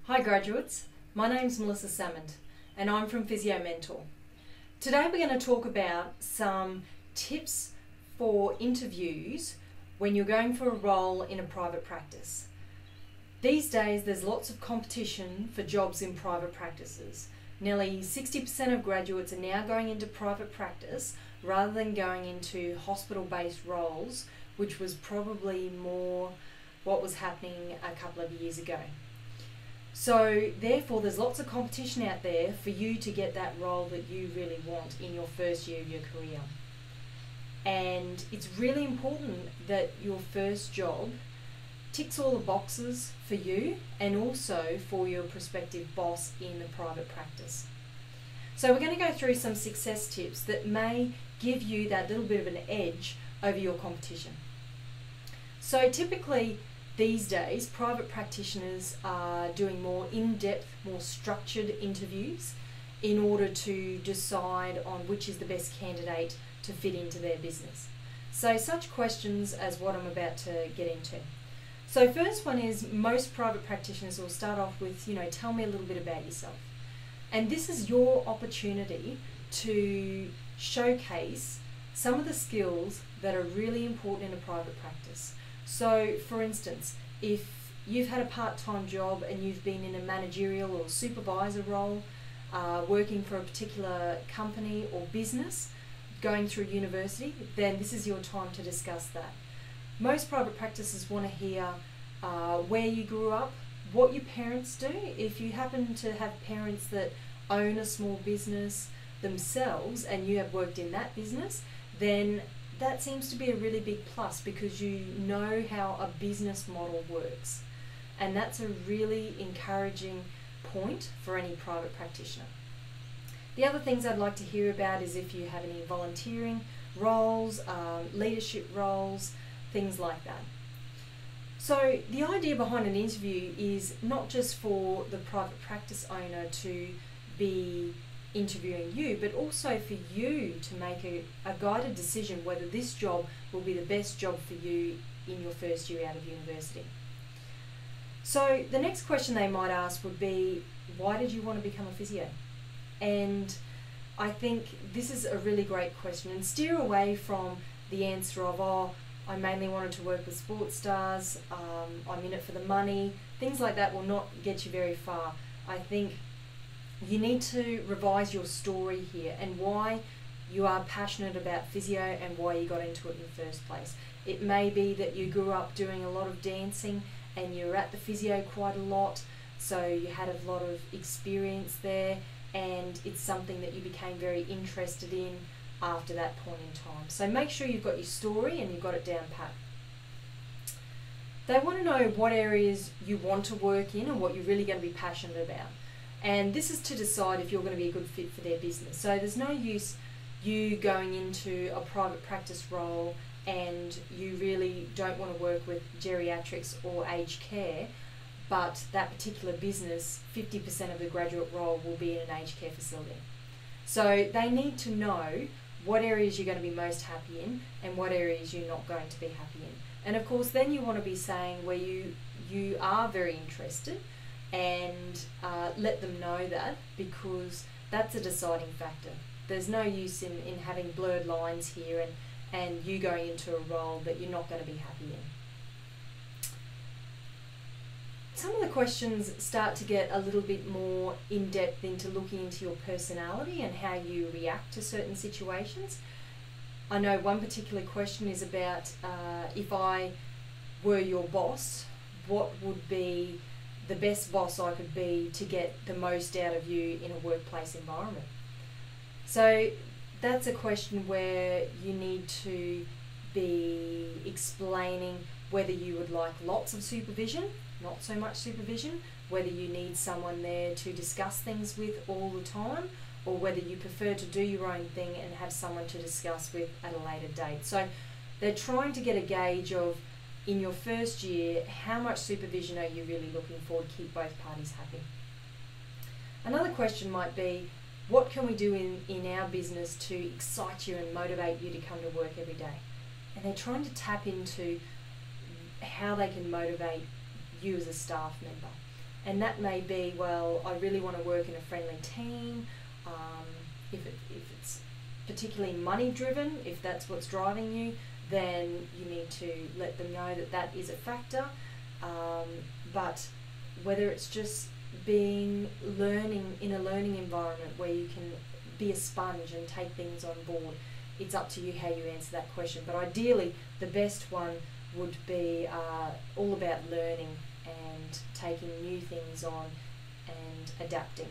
Hi graduates, my name's Melissa Salmond and I'm from Physio Mentor. Today we're going to talk about some tips for interviews when you're going for a role in a private practice. These days there's lots of competition for jobs in private practices. Nearly 60% of graduates are now going into private practice rather than going into hospital-based roles, which was probably more what was happening a couple of years ago. So therefore there's lots of competition out there for you to get that role that you really want in your first year of your career. And it's really important that your first job ticks all the boxes for you and also for your prospective boss in the private practice. So we're going to go through some success tips that may give you that little bit of an edge over your competition. So typically these days, private practitioners are doing more in-depth, more structured interviews in order to decide on which is the best candidate to fit into their business. So such questions as what I'm about to get into. So first one is, most private practitioners will start off with, tell me a little bit about yourself. And this is your opportunity to showcase some of the skills that are really important in a private practice. So for instance, if you've had a part-time job and you've been in a managerial or supervisor role, working for a particular company or business, going through university, then this is your time to discuss that. Most private practices want to hear where you grew up, what your parents do. If you happen to have parents that own a small business themselves and you have worked in that business, then that seems to be a really big plus because you know how a business model works. And that's a really encouraging point for any private practitioner. The other things I'd like to hear about is if you have any volunteering roles, leadership roles, things like that. So the idea behind an interview is not just for the private practice owner to be interviewing you, but also for you to make a guided decision whether this job will be the best job for you in your first year out of university. So the next question they might ask would be, why did you want to become a physio? And I think this is a really great question, and steer away from the answer of, I mainly wanted to work with sports stars, I'm in it for the money. Things like that will not get you very far. I think you need to revise your story here and why you are passionate about physio and why you got into it in the first place. It may be that you grew up doing a lot of dancing and you're at the physio quite a lot, so you had a lot of experience there and it's something that you became very interested in after that point in time. So make sure you've got your story and you've got it down pat. They want to know what areas you want to work in and what you're really going to be passionate about. And this is to decide if you're going to be a good fit for their business. So there's no use you going into a private practice role and you really don't want to work with geriatrics or aged care, but that particular business, 50% of the graduate role will be in an aged care facility. So they need to know what areas you're going to be most happy in and what areas you're not going to be happy in. And of course then you want to be saying where you are very interested, and let them know that, because that's a deciding factor. There's no use in having blurred lines here and you going into a role that you're not going to be happy in. Some of the questions start to get a little bit more in-depth into looking into your personality and how you react to certain situations. I know one particular question is about if I were your boss, what would be the best boss I could be to get the most out of you in a workplace environment? So that's a question where you need to be explaining whether you would like lots of supervision, not so much supervision, whether you need someone there to discuss things with all the time, or whether you prefer to do your own thing and have someone to discuss with at a later date. So they're trying to get a gauge of, in your first year, how much supervision are you really looking for to keep both parties happy? Another question might be, what can we do in our business to excite you and motivate you to come to work every day? And they're trying to tap into how they can motivate you as a staff member. And that may be, well, I really want to work in a friendly team. If it's particularly money driven, if that's what's driving you, then you need to let them know that that is a factor. But whether it's just learning in a learning environment where you can be a sponge and take things on board, it's up to you how you answer that question. But ideally, the best one would be all about learning and taking new things on and adapting.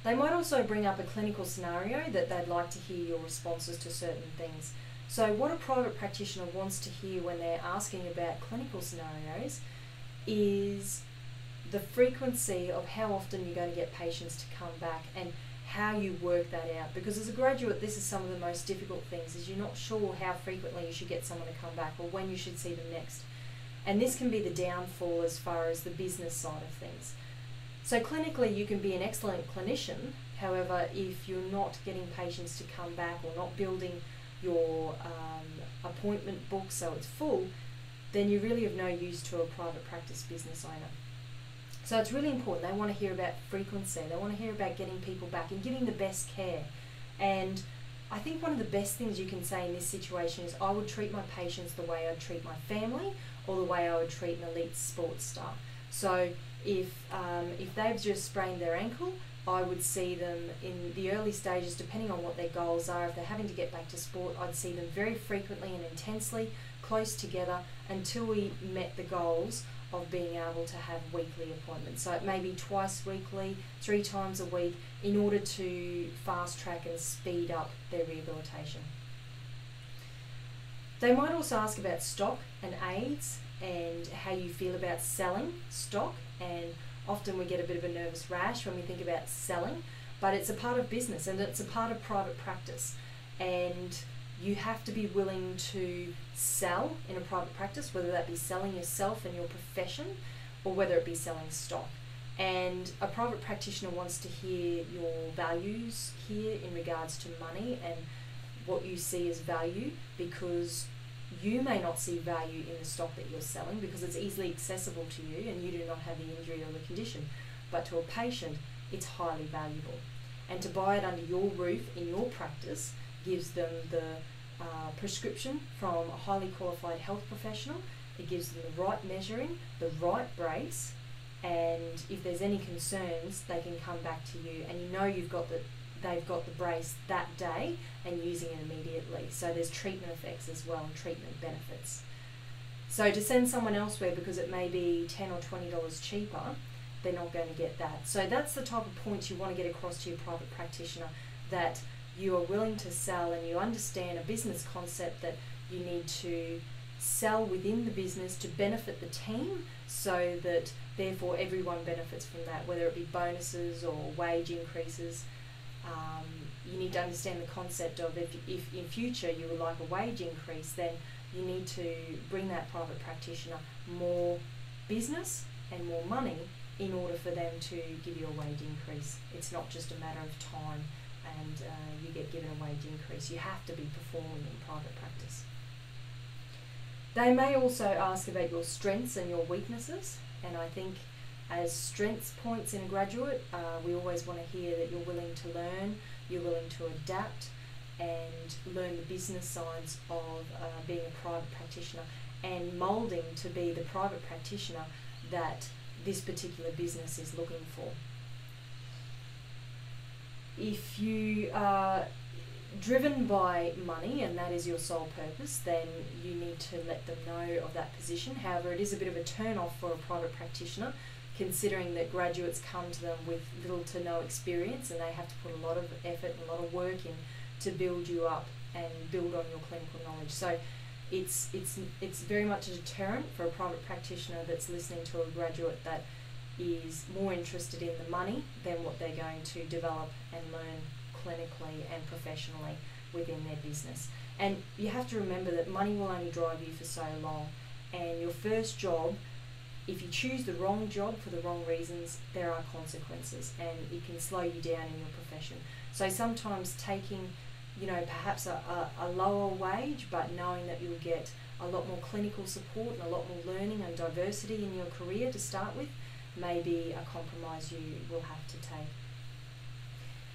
They might also bring up a clinical scenario that they'd like to hear your responses to certain things. So what a private practitioner wants to hear when they're asking about clinical scenarios is the frequency of how often you're going to get patients to come back and how you work that out. Because as a graduate, this is some of the most difficult things, is you're not sure how frequently you should get someone to come back or when you should see them next. And this can be the downfall as far as the business side of things. So clinically, you can be an excellent clinician. However, if you're not getting patients to come back or not building your appointment book so it's full, then you're really of no use to a private practice business owner. So it's really important. They want to hear about frequency. They want to hear about getting people back and giving the best care. And I think one of the best things you can say in this situation is, I would treat my patients the way I'd treat my family or the way I would treat an elite sports star. So if they've just sprained their ankle, I would see them in the early stages, depending on what their goals are. If they're having to get back to sport, I'd see them very frequently and intensely, close together, until we met the goals of being able to have weekly appointments. So it may be twice weekly, 3 times a week, in order to fast track and speed up their rehabilitation. They might also ask about stock and aids and how you feel about selling stock, and often we get a bit of a nervous rash when we think about selling, but it's a part of business and it's a part of private practice, and you have to be willing to sell in a private practice, whether that be selling yourself and your profession or whether it be selling stock. And a private practitioner wants to hear your values here in regards to money and what you see as value, because you may not see value in the stock that you're selling because it's easily accessible to you and you do not have the injury or the condition. But to a patient, it's highly valuable. And to buy it under your roof in your practice gives them the prescription from a highly qualified health professional. It gives them the right measuring, the right brace, and if there's any concerns, they can come back to you, and you know they've got the brace that day and using it immediately. So there's treatment effects as well and treatment benefits. So to send someone elsewhere because it may be $10 or $20 cheaper, they're not going to get that. So that's the type of points you want to get across to your private practitioner, that you are willing to sell and you understand a business concept that you need to sell within the business to benefit the team, so that therefore everyone benefits from that, whether it be bonuses or wage increases. You need to understand the concept of if in future you would like a wage increase, then you need to bring that private practitioner more business and more money in order for them to give you a wage increase. It's not just a matter of time and you get given a wage increase. You have to be performing in private practice. They may also ask about your strengths and your weaknesses, and I think as strengths points in a graduate, we always want to hear that you're willing to learn, you're willing to adapt and learn the business sides of being a private practitioner and moulding to be the private practitioner that this particular business is looking for. If you are driven by money and that is your sole purpose, then you need to let them know of that position. However, it is a bit of a turn-off for a private practitioner, considering that graduates come to them with little to no experience and they have to put a lot of effort and a lot of work in to build you up and build on your clinical knowledge. So it's very much a deterrent for a private practitioner that's listening to a graduate that is more interested in the money than what they're going to develop and learn clinically and professionally within their business. And you have to remember that money will only drive you for so long, and your first job, if you choose the wrong job for the wrong reasons, there are consequences and it can slow you down in your profession. So sometimes taking, perhaps a lower wage, but knowing that you'll get a lot more clinical support and a lot more learning and diversity in your career to start with, may be a compromise you will have to take.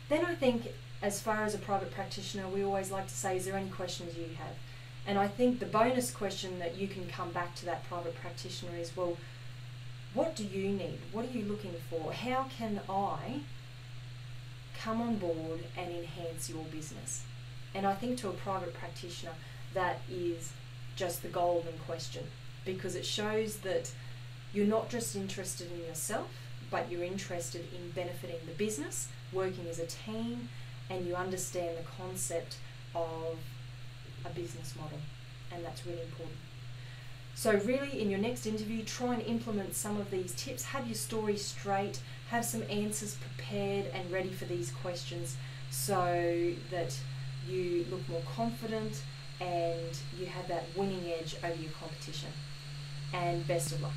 Then I think, as far as a private practitioner, we always like to say, is there any questions you have? And I think the bonus question that you can come back to that private practitioner is, well, what do you need? What are you looking for? How can I come on board and enhance your business? And I think to a private practitioner, that is just the golden question, because it shows that you're not just interested in yourself, but you're interested in benefiting the business, working as a team, and you understand the concept of a business model, and that's really important. So really, in your next interview, try and implement some of these tips. Have your story straight, have some answers prepared and ready for these questions, so that you look more confident and you have that winning edge over your competition. And best of luck.